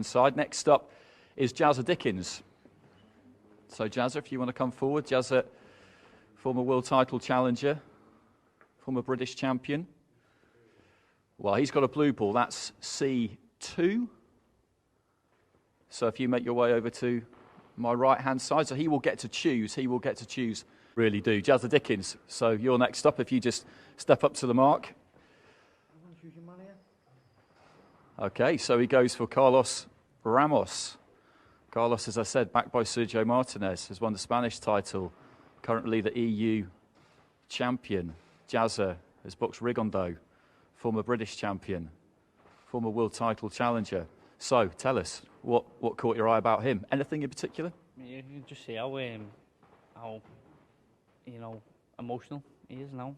Side. Next up is Jazza Dickens. So Jazza, if you want to come forward. Jazza, former world title challenger, former British champion. Well, he's got a blue ball, that's C2. So if you make your way over to my right-hand side, so he will get to choose, really do. Jazza Dickens, so you're next up if you just step up to the mark. Okay, so he goes for Carlos Ramos. Carlos, as I said, backed by Sergio Martinez, has won the Spanish title, currently the EU champion. Jazza has boxed Rigondo, former British champion, former world title challenger. So, tell us, what caught your eye about him? Anything in particular? You can just see how emotional he is now.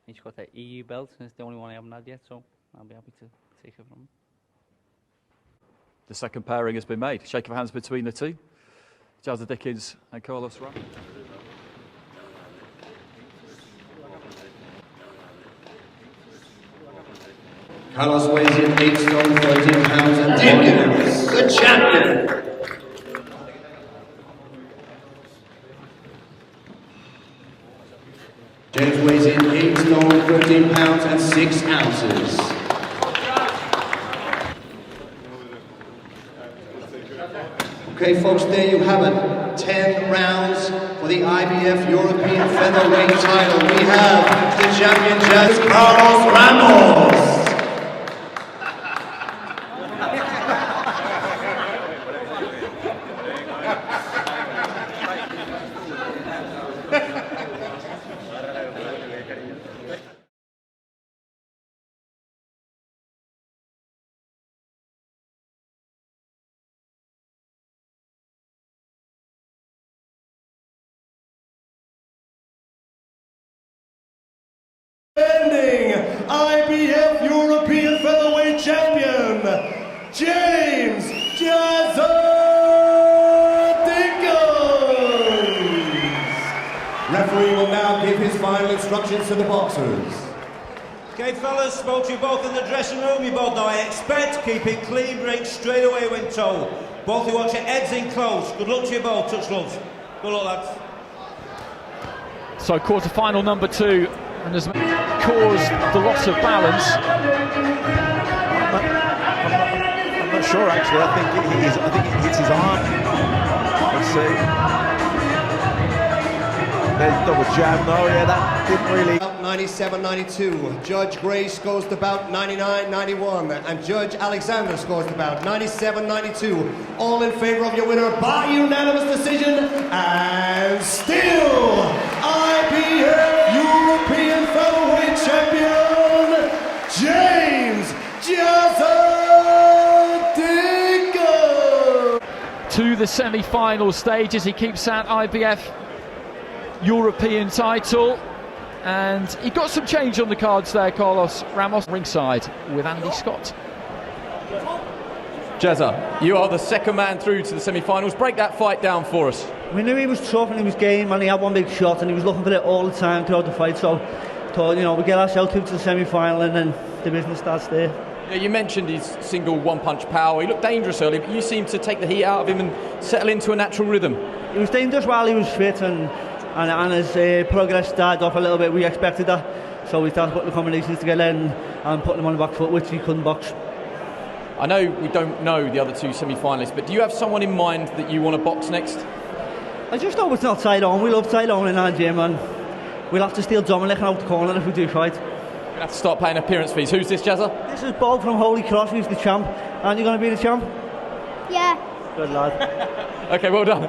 He's got that EU belt, and it's the only one I haven't had yet, so I'll be happy to take it from him. The second pairing has been made. Shake of hands between the two. Jazza Dickens and Carlos Ramos. Carlos weighs in 8 stone, 13 pounds and Dickens, the champion. James weighs in 8 stone, 13 pounds and 6 ounces. Okay, folks, there you have it. 10 rounds for the IBF European Featherweight title. We have the champion, Carlos Ramos. Defending IBF European Featherweight Champion, James Jazza Dickens. Referee will now give his final instructions to the boxers. Okay, fellas, spoke to you both in the dressing room. You both know I expect. Keep it clean, break straight away when told. Both of you watch your heads in close. Good luck to you both. Touch gloves. Good luck, lads. So quarter-final number 2, and has caused the loss of balance. I'm not sure actually. I think it hits his arm. Let's see. There's double jab. No, yeah, that didn't really. 97-92. Judge Gray scores the bout 99-91, and Judge Alexander scores the bout 97-92. All in favour of your winner by unanimous decision, and still IBF European Featherweight Champion, James Jazza Dickens. To the semi-final stage as he keeps that IBF European title. And he got some change on the cards there, Carlos Ramos, ringside with Andy Scott. Jazza, you are the second man through to the semi-finals. Break that fight down for us. We knew he was tough and he was game and he had one big shot and he was looking for it all the time throughout the fight. So, we get ourselves through to the semi-final and then the business starts there. Yeah, you mentioned his single one-punch power. He looked dangerous earlier, but you seemed to take the heat out of him and settle into a natural rhythm. He was dangerous while he was fit and as progress started off a little bit, we expected that. So we started putting the combinations together and putting him on the back foot, which he couldn't box. I know we don't know the other 2 semi-finalists, but do you have someone in mind that you want to box next? I just hope it's not Tyrone. We love Tyrone in our gym and we'll have to steal Dominic out the corner if we do fight. We're going to have to start paying appearance fees. Who's this, Jazza? This is Bob from Holy Cross, who's the champ. Aren't you going to be the champ? Yeah. Good lad. Okay, well done.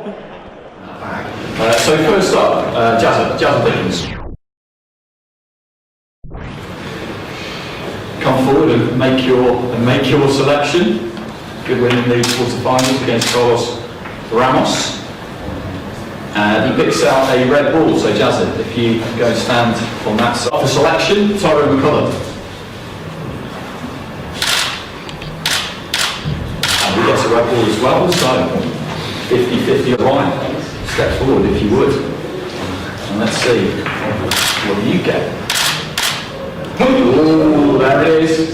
So first up, Jazza Dickens. Come forward and make your selection. Good win in the quarterfinals against Carlos Ramos. And he picks out a red ball. So Jazza, if you go and stand on that side. For selection, Tyrone McCullough. And we get a red ball as well. So 50-50 line. Step forward if you would. And let's see what you get. Ooh, there it is,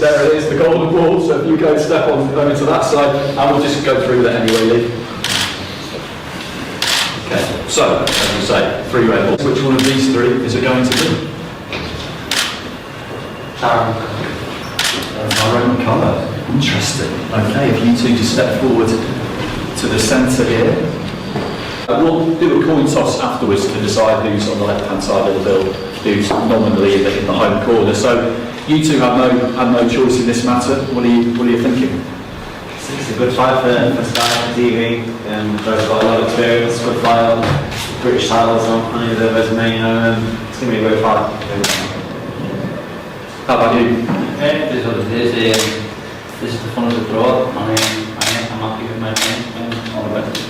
the golden ball. So if you go step on over to that side, and we'll just go through that anyway, Lee. Okay, so, as we say, 3 red balls. Which one of these 3 is it going to be? Our own colour. Interesting. Okay, if you 2 just step forward to the centre here. We'll do a coin toss afterwards to decide who's on the left-hand side of the bill, who's nominally in the home corner. So you 2 have no choice in this matter. What are you thinking? It's a good fight for Sky and TV. They've got a lot of experience, good fight on British titles on their resume. It's going to be a great fight. How about you? Yeah, this is what it is. This is the fun of the draw. I'm happy with my game. All the best.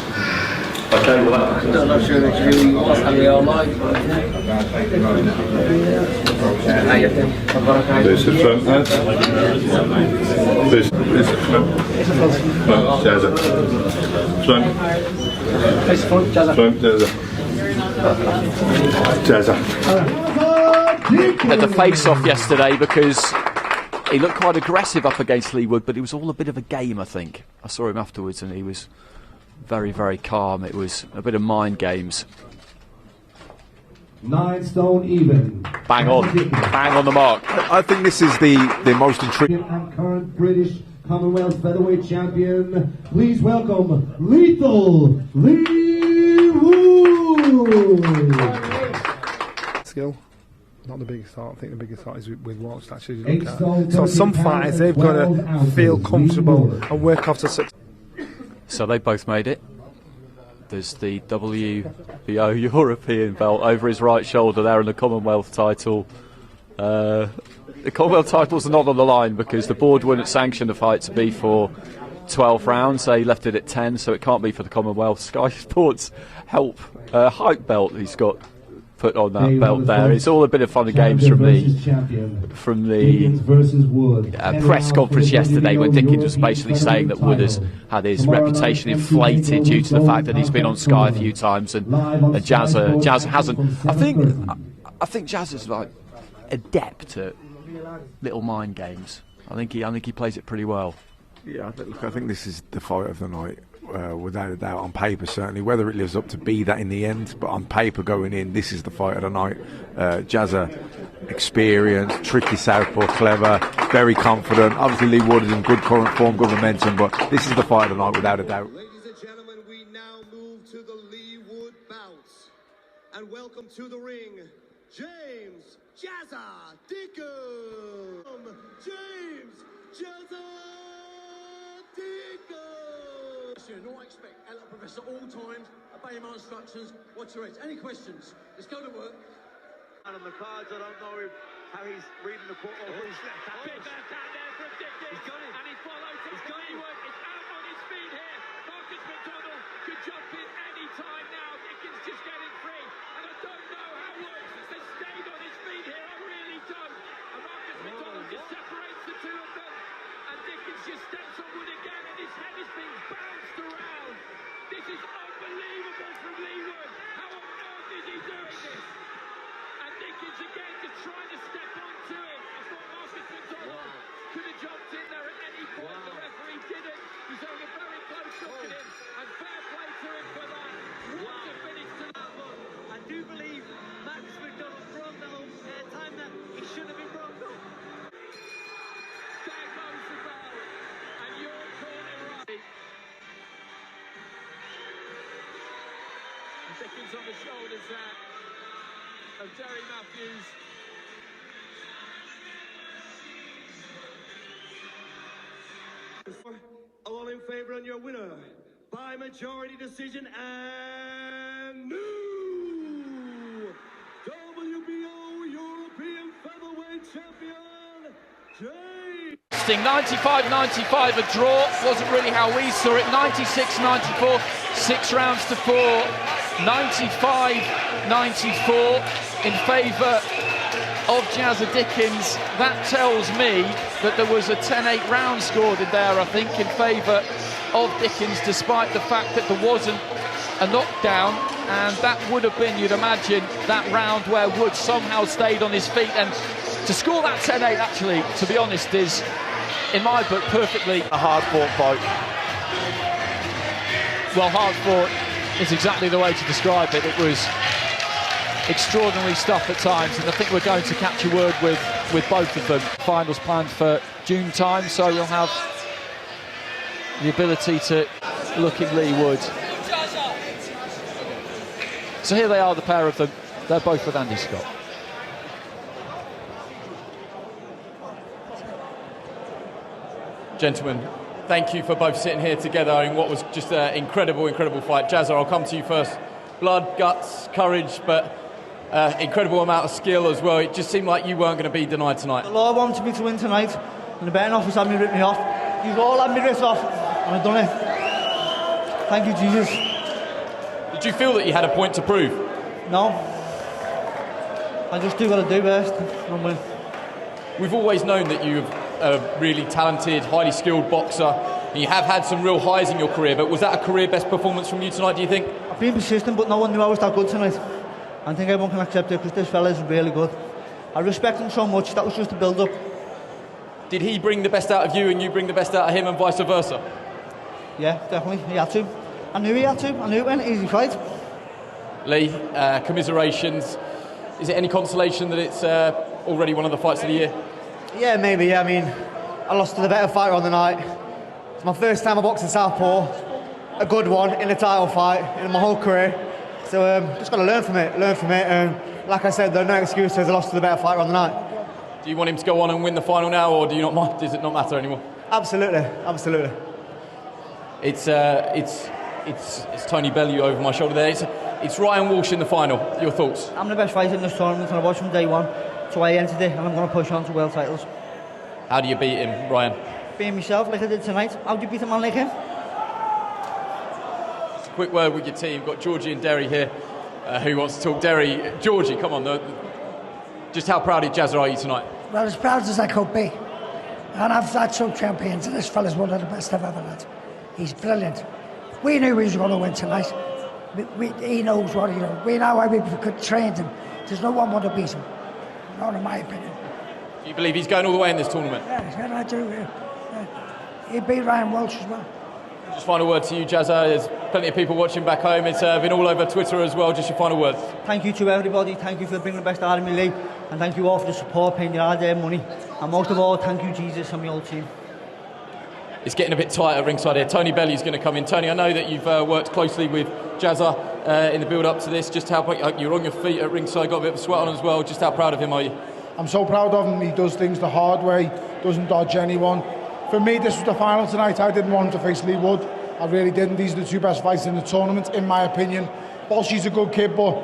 Okay, well, I'm not sure that you how they all like. This is front, this is front. Jazza. Front. Front, Jazza. Had the face-off yesterday because he looked quite aggressive up against Lee Wood, but it was all a bit of a game, I think. I saw him afterwards and he was very, very calm. It was a bit of mind games. 9 stone even. Bang on the mark. I think this is the most intriguing. And current British Commonwealth featherweight champion. Please welcome Lethal Lee Wood. Skill. Not the biggest heart. I think the biggest heart is with Watts. Actually, so some fighters, they've got to feel comfortable and work after success. So they both made it. There's the WBO European belt over his right shoulder there and the Commonwealth title. The Commonwealth titles are not on the line because the board wouldn't sanction the fight to be for 12 rounds. They left it at 10, so it can't be for the Commonwealth. Sky Sports hype belt he's got put on that belt there. It's all a bit of fun and games from the press conference yesterday when Dickens was basically saying that Wood has had his reputation inflated due to the fact that he's been on Sky a few times and Jazza hasn't. I think Jazza's like adept at little mind games. I think he plays it pretty well. Yeah, look, I think this is the fight of the night. Without a doubt, on paper certainly. Whether it lives up to be that in the end, but on paper going in, this is the fight of the night. Jazza, experienced, tricky southpaw, clever, very confident. Obviously Lee Wood is in good current form, good momentum, but this is the fight of the night without a doubt. Ladies and gentlemen, we now move to the Lee Wood bouts. And welcome to the ring, James Jazza Dickens. James Jazza Dickens. No, I expect Ella Professor all times, obey my instructions, watch your heads. Any questions? Let's go to work. And on the cards, I don't know how he's reading the court. He's left hand. Big man down there from Dickens. He's got it. And he follows up the leeward. It's out on his feet here. Marcus McDonald could jump in any time now. Dickens just getting free. And I don't know how Woods has stayed on his feet here. I really don't. And Marcus McDonald just separates the two of them. And Dickens just steps on Wood again. And his head is being bounced around. This is unbelievable from Lee Wood. How on earth is he doing this? And Dickens again just trying to step onto it. I thought Marcus McDonald could have jumped in there at any point. The referee didn't. He's having a very close look at him. And fair play to him for that. What a finish to that one. I do believe Marcus McDonald broke the whole time that he should have been broke up. There goes the bell. And your corner right. And Dickens on the shoulders there of Jerry Matthews. All in favor and your winner by majority decision and new WBO European featherweight champion, James. 95-95, a draw. Wasn't really how we saw it. 96-94, 6 rounds to 4. 95-94 in favour of Jazza Dickens. That tells me that there was a 10-8 round scored in there, I think, in favour of Dickens, despite the fact that there wasn't a knockdown. And that would have been, you'd imagine, that round where Wood somehow stayed on his feet. And To score that 10-8, actually, to be honest, is, in my book, perfectly A hard-fought fight. well. Hard-fought is exactly the way to describe it. It was extraordinary stuff at times, and I think we're going to catch a word with both of them. Finals planned for June time, so you'll have the ability to look in Lee Wood. So here they are, the pair of them. They're both with Andy Scott. Gentlemen, thank you for both sitting here together in what was just an incredible fight. Jazza, I'll come to you first. Blood, guts, courage, but incredible amount of skill as well. It just seemed like you weren't going to be denied tonight. The Lord wanted me to win tonight, and the betting office had me rip me off. You've all had me ripped off, and I've done it. Thank you, Jesus. Did you feel that you had a point to prove? No. I just do what I do best and win. We've always known that you're a really talented, highly skilled boxer, and you have had some real highs in your career, but was that a career best performance from you tonight, do you think? I've been persistent, but no one knew I was that good tonight. I think everyone can accept it, because this fella is really good. I respect him so much. That was just a build-up. Did he bring the best out of you and you bring the best out of him, and vice versa? Yeah, definitely. He had to. I knew he had to. I knew it went easy fight. Lee, commiserations. Is it any consolation that it's already one of the fights of the year? Yeah, maybe. Yeah, I mean, I lost to the better fighter on the night. It's my first time I boxed in Southpaw. A good one in a title fight in my whole career. So just got to learn from it. And like I said, there are no excuses. I lost to the better fighter on the night. Do you want him to go on and win the final now, or do you not mind? Does it not matter anymore? Absolutely. It's Tony Bellew over my shoulder there. It's Ryan Walsh in the final. Your thoughts? I'm the best fighter in this tournament, and I was from day one. So I entered it, and I'm going to push on to world titles. How do you beat him, Ryan? Being myself, like I did tonight. How do you beat a man like him? Just a quick word with your team. We've got Georgie and Derry here. Who wants to talk? Derry, Georgie, come on. Just how proud of Jazza are you tonight? Well, as proud as I could be. And I've had some champions, and this fella's one of the best I've ever had. He's brilliant. We knew he was going to win tonight. He knows what he knows. We know how we could train him. There's no one want to beat him. Not in my opinion. Do you believe he's going all the way in this tournament? Yeah, I do. Yeah. He beat Ryan Walsh as well. Just final word to you, Jazza. There's plenty of people watching back home. It's been all over Twitter as well. Just your final words. Thank you to everybody. Thank you for bringing the best out of me, Lee. And thank you all for the support, paying your hard-earned money. And most of all, thank you, Jesus, and my old team. It's getting a bit tight at ringside here. Tony Bellew's going to come in. Tony, I know that you've worked closely with Jazza in the build-up to this. Just how you're on your feet at ringside, got a bit of sweat on as well. Just how proud of him are you? I'm so proud of him. He does things the hard way, doesn't dodge anyone. For me, this was the final tonight. I didn't want him to face Lee Wood. I really didn't. These are the two best fights in the tournament, in my opinion. Walshy's a good kid, but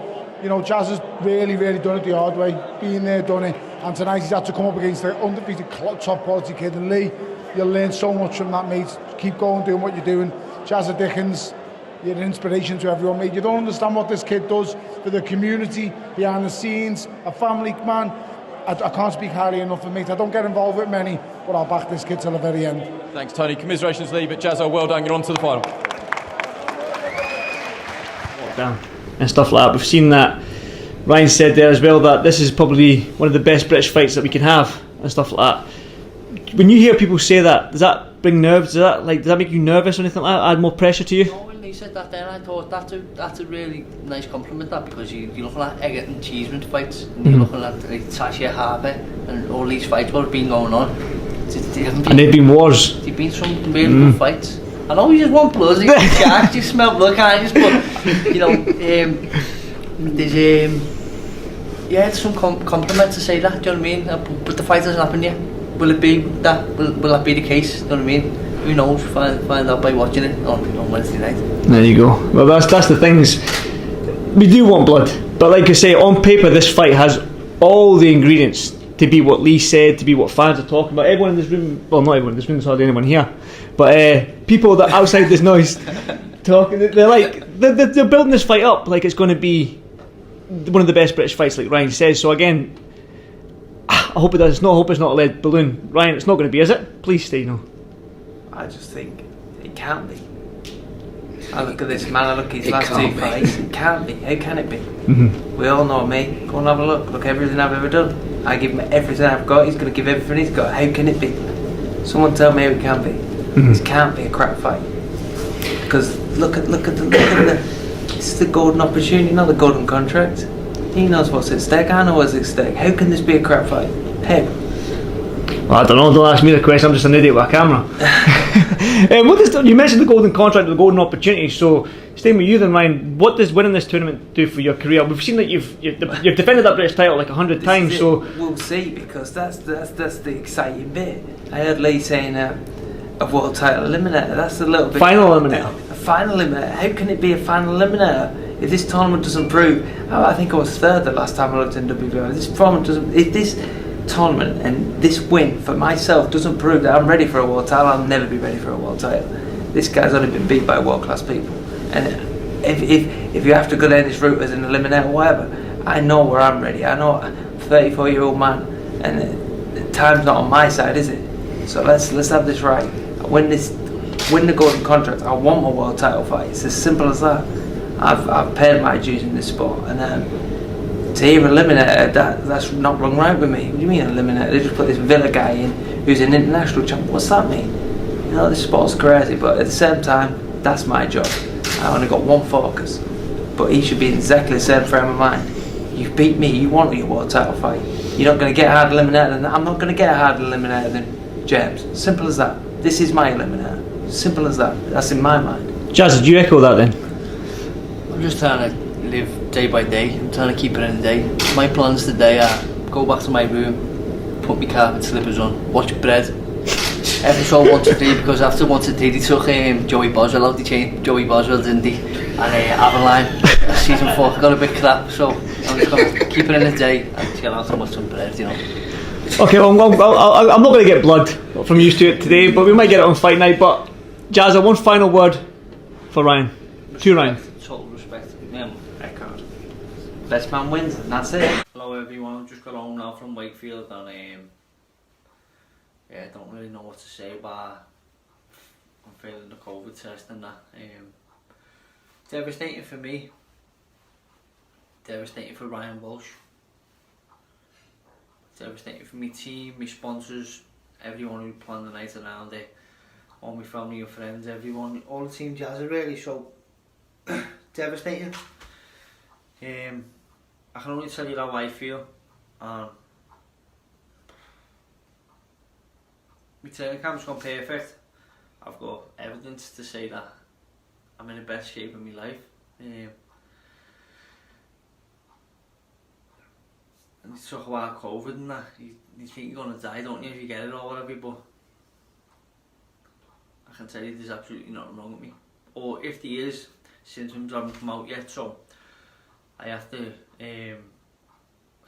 you know, Jazza's really done it the hard way. Been there, done it. And tonight he's had to come up against an undefeated top quality kid. And Lee, you'll learn so much from that, mate. Keep going, doing what you're doing. Jazza Dickens, you're an inspiration to everyone, mate. You don't understand what this kid does for the community, behind the scenes, a family man. I can't speak highly enough of mate. I don't get involved with many, but I'll back this kid till the very end. Thanks, Tony. Commiserations, Lee, but Jazza, well done. You're on to the final. Down and stuff like that. We've seen that. Ryan said there as well that this is probably one of the best British fights that we can have and stuff like that. When you hear people say that, does that bring nerves? Does that make you nervous or anything like that? Add more pressure to you? No, when he said that then I thought that's a really nice compliment, that, because you're looking at Eggert and Cheeseman fights, and you're looking at like Tashi Harper and all these fights what have been going on. And they've been wars. They've been some really good fights. I know you just want blood, you can't just smell blood, can't you? But you know, there's some compliment to say that. Do you know what I mean? But the fight hasn't happened yet. Will it be that? Will that be the case? Do you know what I mean? Who knows? Find out by watching it on Wednesday night. There you go. Well, that's the things. We do want blood, but like I say, on paper, this fight has all the ingredients to be what Lee said, to be what fans are talking about. Everyone in this room, well, not everyone in this room, there's hardly anyone here, but people that outside this noise talking, they're building this fight up like it's going to be one of the best British fights, like Ryan says. So again, I hope it does. I hope it's not a lead balloon. Ryan, it's not going to be, is it? Please stay, no. I just think it can't be. I look at this man, I look at his last two fights. It can't be. How can it be? We all know me. Go and have a look. Look, everything I've ever done. I give him everything I've got. He's going to give everything he's got. How can it be? Someone tell me how it can be. This can't be a crap fight. Because look at the. It's the golden opportunity, not the golden contract. He knows what's at stake. I know what's at stake. How can this be a crap fight? How? Well, I don't know, don't ask me the question, I'm just an idiot with a camera. You mentioned the golden contract, the golden opportunity, so staying with you then, Ryan, what does winning this tournament do for your career? We've seen that you've defended that British title like 100 times, so... We'll see, because that's the exciting bit. I heard Lee saying a world title eliminator, that's a little bit... Final eliminator. A final eliminator, how can it be a final eliminator? If this tournament doesn't prove... I think I was third the last time I looked in WBO, if this tournament and this win for myself doesn't prove that I'm ready for a world title, I'll never be ready for a world title. This guy's only been beat by world class people, and if you have to go down this route as an eliminator or whatever, I know where I'm ready. I know I'm a 34-year-old man, and the time's not on my side, is it? So let's have this right. Win the golden contract. I want my world title fight. It's as simple as that. I've paid my dues in this sport, and to hear eliminator, that's not wrong right with me. What do you mean eliminator? They just put this Villa guy in who's an international champ. What's that mean? You know, this sport's crazy, but at the same time, that's my job. I only got one focus, but he should be in exactly the same frame of mind. You beat me, you want your world title fight. You're not going to get a hard eliminator than that. I'm not going to get a hard eliminator than James. Simple as that. This is my eliminator. Simple as that. That's in my mind. Jazza, do you echo that then? I'm just trying to live day by day. I'm trying to keep it in the day. My plans today are go back to my room, put my carpet slippers on, watch Bread. Episode 1 to 3, because after 1 to 3 they took Joey Boswell out the chain. Joey Boswell, didn't they? And Avalon. Season 4 got a bit crap, so I'm just going to keep it in the day and chill out and watch some Bread, you know. Okay, well, I'm not going to get blood from used to it today, but we might get it on fight night. But Jazza, one final word for Ryan. To Ryan. Total respect. Record. Best man wins, and that's it. Hello everyone, I've just got home now from Wakefield, and yeah, I don't really know what to say, but I'm failing the COVID test and that. Devastating for me. Devastating for Ryan Walsh. Devastating for my team, my sponsors, everyone who planned the night around it, all my family and friends, everyone, all the team Jazza really, so devastating. I can only tell you how I feel. My training camp's gone perfect. I've got evidence to say that I'm in the best shape of my life. And you talk about COVID and that, you think you're going to die, don't you, if you get it or whatever, but I can tell you there's absolutely nothing wrong with me. Or if there is, symptoms haven't come out yet, so I have to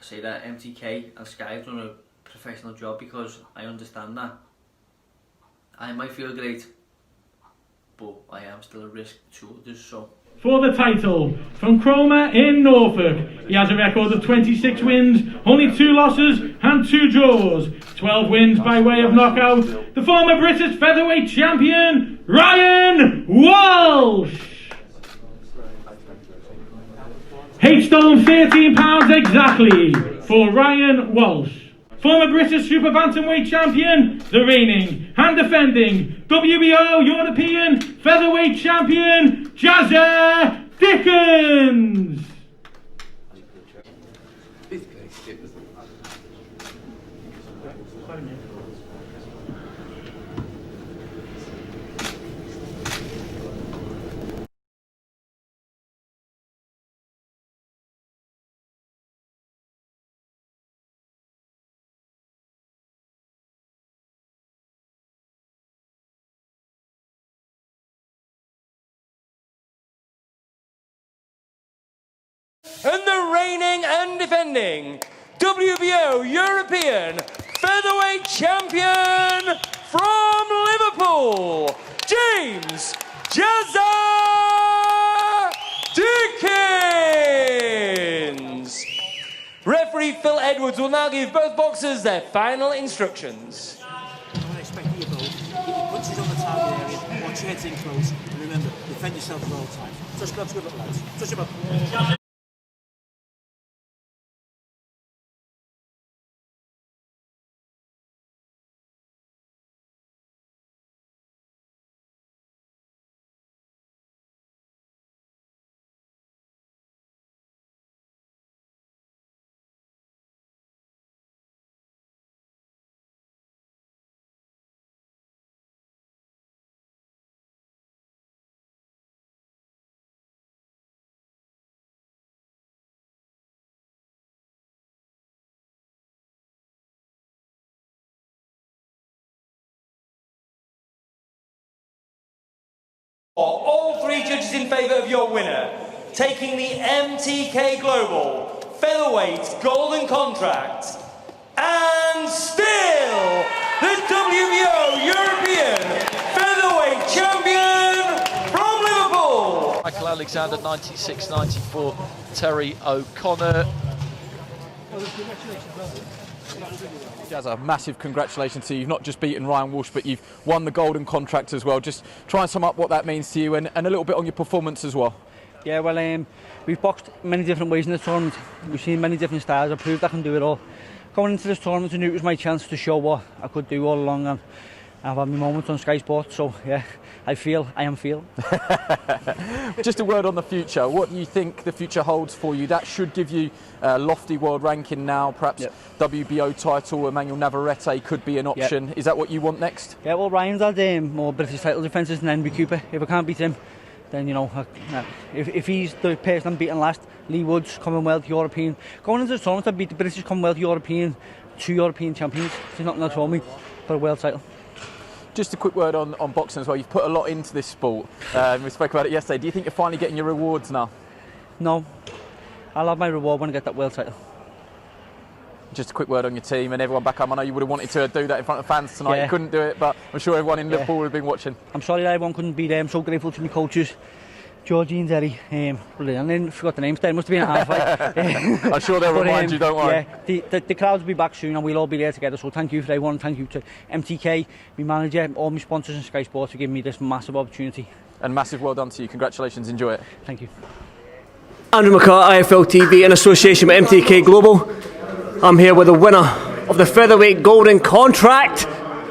say that MTK and Sky have done a professional job, because I understand that. I might feel great, but I am still a risk to others, so. For the title, from Cromer in Norfolk, he has a record of 26 wins, only 2 losses and 2 draws. 12 wins by way of knockout, the former British featherweight champion, Ryan Walsh. £8 £13 exactly for Ryan Walsh. Former British super bantamweight champion, the reigning and defending WBO European featherweight champion, Jazza Dickens. And the reigning and defending WBO European featherweight champion from Liverpool, James Jazza Dickens. Referee Phil Edwards will now give both boxers their final instructions. Don't expect you both. Keep your punches on the target area. Watch Keep your heads in close, and remember, defend yourself at all times. Touch gloves, good luck, lads. Touch your ball. All three judges in favour of your winner, taking the MTK Global Featherweight Golden Contract, and still the WBO European Featherweight Champion from Liverpool, Michael Alexander, 96-94, Terry O'Connor. Jazza, massive congratulations to you. You've not just beaten Ryan Walsh, but you've won the Golden Contract as well. Just try and sum up what that means to you and a little bit on your performance as well. Yeah, well, we've boxed many different ways in this tournament. We've seen many different styles. I proved I can do it all. Going into this tournament, I knew it was my chance to show what I could do all along, and I've had my moments on Sky Sports, so yeah, I am feeling. Just a word on the future. What do you think the future holds for you? That should give you a lofty world ranking now, perhaps WBO title, Emmanuel Navarrete could be an option. Is that what you want next? Yeah, well, Ryan's had more British title defences than Henry Cooper. If I can't beat him, then, you know, if he's the person I'm beating last, Lee Woods, Commonwealth, European. Going into the tournament, I beat the British, Commonwealth, European, 2 European champions. There's nothing that's for me for a world title. Just a quick word on boxing as well. You've put a lot into this sport. We spoke about it yesterday. Do you think you're finally getting your rewards now? No. I'll have my reward when I get that world title. Just a quick word on your team and everyone back home. I know you would have wanted to do that in front of fans tonight. Yeah. You couldn't do it, but I'm sure everyone in Liverpool would have been watching. I'm sorry that everyone couldn't be there. I'm so grateful to my coaches, Georgie and Derry. Brilliant. I then forgot the names there. It must have been a half. I'm sure they'll remind you, don't worry. Yeah, the crowd will be back soon and we'll all be there together. So thank you for everyone. Thank you to MTK, my manager, all my sponsors and Sky Sports for giving me this massive opportunity. And massive well done to you. Congratulations. Enjoy it. Thank you. Andrew McCart, IFL TV, in association with MTK Global. I'm here with the winner of the Featherweight Golden Contract,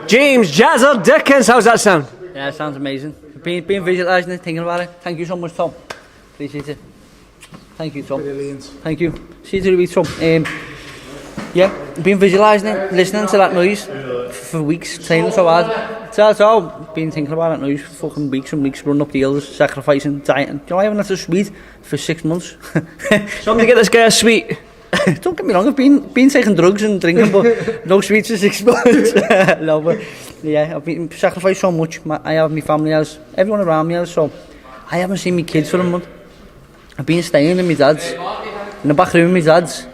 James Jazza Dickens. How's that sound? Yeah, it sounds amazing. Being visualising it, thinking about it. Thank you so much, Tom. Appreciate it. Thank you, Tom. Brilliant. Thank you. See you to the week, Tom. Yeah, been visualising it, listening to that noise for weeks, training so hard. That's all. Been thinking about that noise for fucking weeks and weeks, running up the hills, sacrificing, dieting. You know, I haven't had a sweet for 6 months. Something to get this guy a sweet. Don't get me wrong, I've been taking drugs and drinking, but no sweets for 6 months. No, but yeah, I've been sacrificed so much. I have my family has, everyone around me has, so I haven't seen my kids for a month. I've been staying in my dad's, in the back room of my dad's,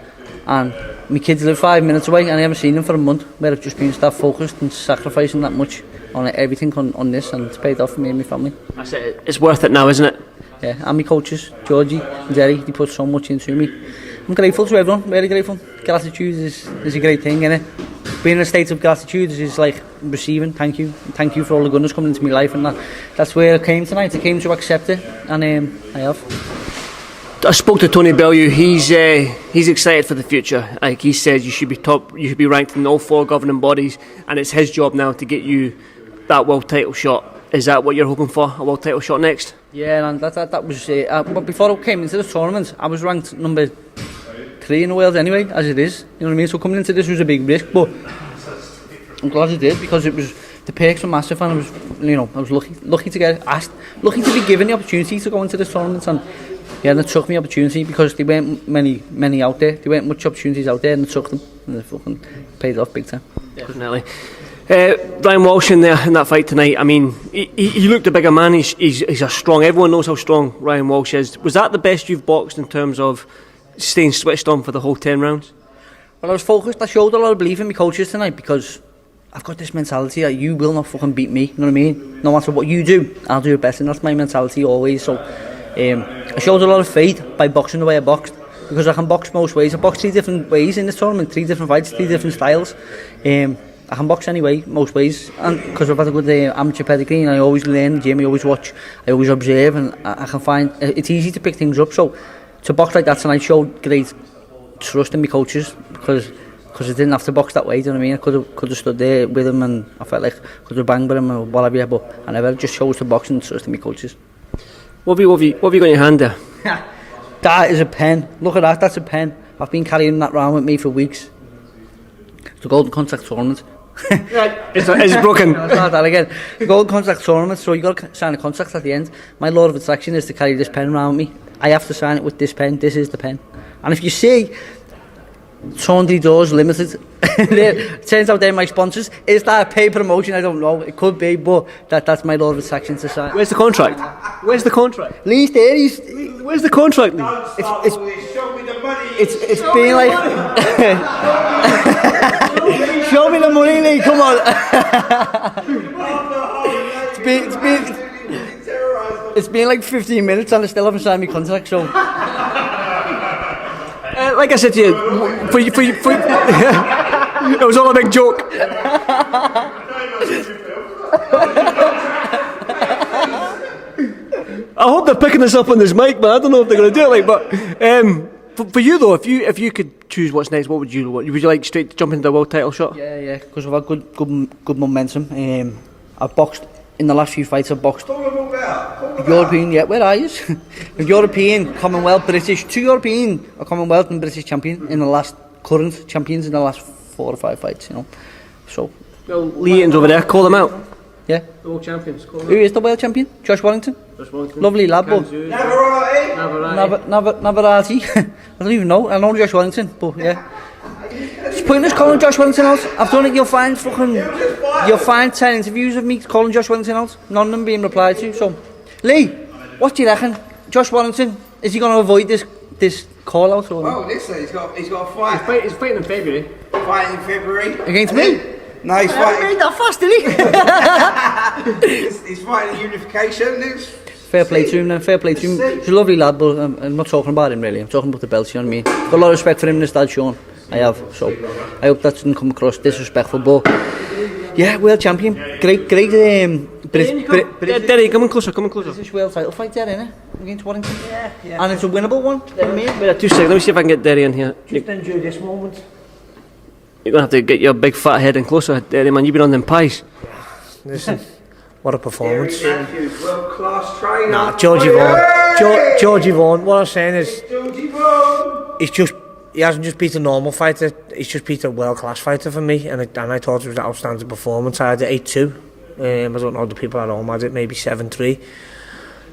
and my kids live 5 minutes away, and I haven't seen them for a month, where I've just been that focused and sacrificing that much on everything on this, and it's paid off for me and my family. That's it. It's worth it now, isn't it? Yeah, and my coaches, Georgie and Jerry, they put so much into me. I'm grateful to everyone, very grateful. Gratitude is a great thing, innit? Being in a state of gratitude is like receiving. Thank you for all the goodness coming into my life, and that's where I came tonight. I came to accept it, and I have. I spoke to Tony Bellew. He's excited for the future. Like he says, you should be top. You should be ranked in all 4 governing bodies, and it's his job now to get you that world title shot. Is that what you're hoping for? A world title shot next? Yeah, and that was. But before I came into the tournament, I was ranked number 3 in the world anyway, as it is. You know what I mean? So coming into this was a big risk, but I'm glad I did, because it was, the perks were massive, and I was lucky to get asked, lucky to be given the opportunity to go into this tournament, and yeah, they took me opportunity, because there weren't many out there. There weren't much opportunities out there, and they took them, and they fucking paid off big time. Definitely. Ryan Walsh in that fight tonight. I mean, he looked a bigger man. He's a strong. Everyone knows how strong Ryan Walsh is. Was that the best you've boxed in terms of staying switched on for the whole 10 rounds? Well, I was focused. I showed a lot of belief in my coaches tonight, because I've got this mentality that you will not fucking beat me. You know what I mean? No matter what you do, I'll do it better. And that's my mentality always. So I showed a lot of faith by boxing the way I boxed, because I can box most ways. I boxed 3 different ways in this tournament, 3 different fights, 3 different styles. I can box anyway, most ways, and because I've had a good amateur pedigree, and I always learn in the gym, I always watch, I always observe, and I can find it's easy to pick things up. So to box like that tonight showed great trust in my coaches, because I didn't have to box that way. Do you know what I mean? I could have stood there with him, and I felt like I could have banged with him or whatever. But I never just chose to box and trust in my coaches. What have you got in your hand there? That is a pen. Look at that. That's a pen. I've been carrying that around with me for weeks. It's a Golden Contract Tournament. It's broken. I'll start that again. The Golden Contract Tournament, so you got to sign a contract at the end. My law of attraction is to carry this pen around with me. I have to sign it with this pen. This is the pen. And if you see Saundry Doors Limited, it turns out they're my sponsors. Is that a paid promotion? I don't know. It could be, but that's my law of attraction to sign. Where's the contract? Where's the contract? Lee's there. Where's the contract, Lee? Show me the money. It's been like... Show me the money, Lee. Come on. It's been like 15 minutes and I still haven't signed my contract, so... Like I said to you, for it was all a big joke. I hope they're picking this up on this mic, man. I don't know if they're going to do it, but for you though, if you could choose what's next, what would you want? Would you like straight to jump into the world title shot? Yeah, because I've had good momentum. I've boxed in the last few fights. I've boxed European. Yeah, where are you? European, Commonwealth, British. 2 European, a Commonwealth and British champion in the last current champions in the last 4 or 5 fights. You know, so. Well, Lee Eaton's over there. Call them out. Yeah. The world champions. Call them Who is the world champion? Josh Warrington. Lovely lad, but Navarrete. I don't even know. I know Josh Warrington, but yeah. It's pointless calling Josh Warrington out. I've done it. You'll find 10 interviews of me calling Josh Warrington out. None of them being replied to. So, Lee, what do you reckon? Josh Warrington, is he going to avoid this call out or? Well, listen, he's got a fight. He's fighting in February. Fighting in February against me. No, he's fighting. Made that fast, did he? He's fighting unification. Fair play to him, then. Fair play to him. He's a lovely lad, but I'm not talking about him really. I'm talking about the belt. You know what I mean? Got a lot of respect for him and his dad, Sean. I have, so I hope that doesn't come across disrespectful, but yeah, world champion, great Derry, come on closer. British world title fight there, innit? Against Warrington. Yeah. And it's a winnable one. Wait 2 seconds, let me see if I can get Derry in here. Just enjoy this moment. You're going to have to get your big fat head in closer, Derry, man. You've been on them pies. Listen, what a performance. World class trainer. Nah, Georgie Vaughan, what I'm saying is, he hasn't just beat a normal fighter, he's just beat a world-class fighter for me, and I thought it was an outstanding performance. I had it 8-2. I don't know the people at home had it maybe 7-3.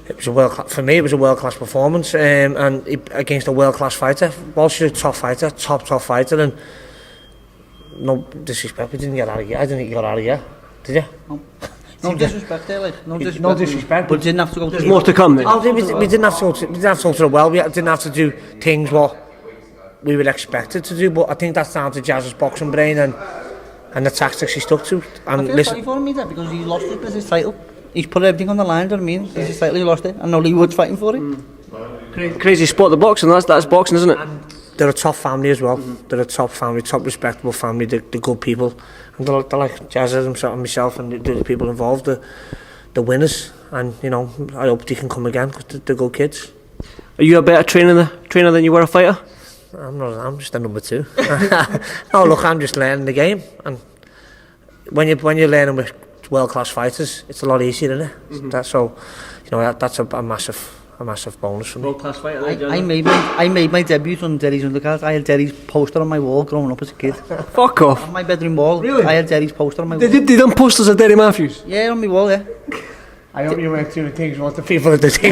It was for me it was a world-class performance, and against a world-class fighter. Walsh is a top fighter, top fighter, and no disrespect, we didn't get out of here. I didn't think you got out of here, did you? No disrespect there, like no disrespect. But didn't have to go. There's more to come then. We didn't have to go to the well. We didn't have to do things what we were expected to do, but I think that's down to Jazza's boxing brain and the tactics he stuck to. And I feel sorry for him there because he lost his business title. He's put everything on the line, do you know what I mean? His title, he lost it, and now Lee Wood's fighting for it. Crazy sport, the boxing, that's boxing, isn't it? And they're a top family as well. They're a top family, top respectable family, they're good people. And they're like Jazza and myself and the people involved, the winners. And, you know, I hope they can come again because they're good kids. Are you a better trainer than you were a fighter? I'm just a number 2. No, look, I'm just learning the game, and when you're learning with world-class fighters, it's a lot easier, isn't it? That's so, you know, that's a massive bonus for me. World-class fighter. I made my debut on Derry's undercard. I had Derry's poster on my wall growing up as a kid. Fuck off. On my bedroom wall. Really? I had Derry's poster on my wall. They done posters of Derry Matthews? Yeah, on my wall, yeah. I hope you weren't doing things what the people at the team.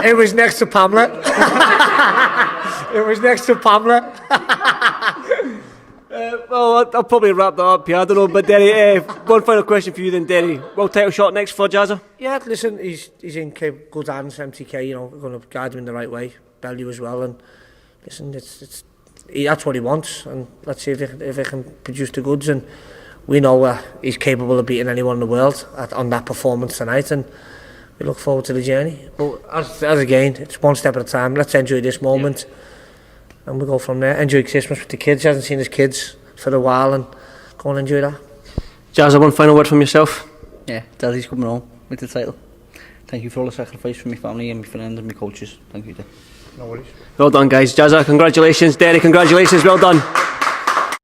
It was next to Pamela. It was next to Pamela. Well, I'll probably wrap that up here. I don't know, but Derry, one final question for you then, Derry. World title shot next for Jazza? Yeah, listen, he's in good hands, MTK, you know, we're going to guide him in the right way. Bellew as well, and listen, that's what he wants, and let's see if he can produce the goods, and we know he's capable of beating anyone in the world on that performance tonight, and we look forward to the journey. But as again, it's one step at a time. Let's enjoy this moment. and we go from there. Enjoy Christmas with the kids. He hasn't seen his kids for a while, and go and enjoy that. Jazza, one final word from yourself. Yeah, Daddy's coming home with the title. Thank you for all the sacrifice from my family and my friends and my coaches. Thank you, Dad. No worries. Well done, guys. Jazza, congratulations. Derry, congratulations. Well done.